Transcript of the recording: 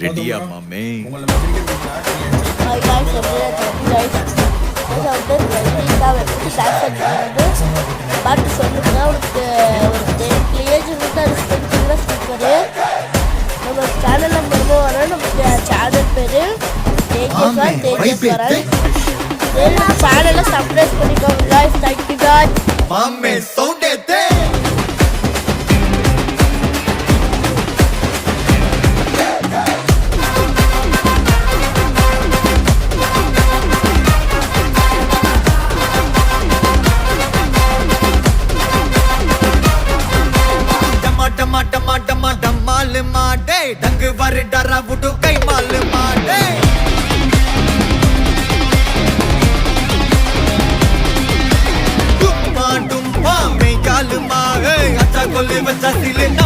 ரெடியா மாமே? Hi guys, பாட்டு சொல்லுங்க. அவனுக்கு ஒரு 10 ஏஜ் இருந்து அது ஸ்பெக்டிங்கில் ஸ்பீக்கரு. நம்ம சேனல் நம்பர் வர நம்ம சேனல் பேர் தேஜஸ்வரன். சேனலை சப்ஸ்கிரைப் பண்ணிக்கோங்க guys. Thank you guys. மாமே சவுண்ட் ஏத்து. माल माडे डंग वर डरा बुटू कई माल माडे डुम्मा डुम्मा में गाल माए अच्छा कोले बच्चा सिले ना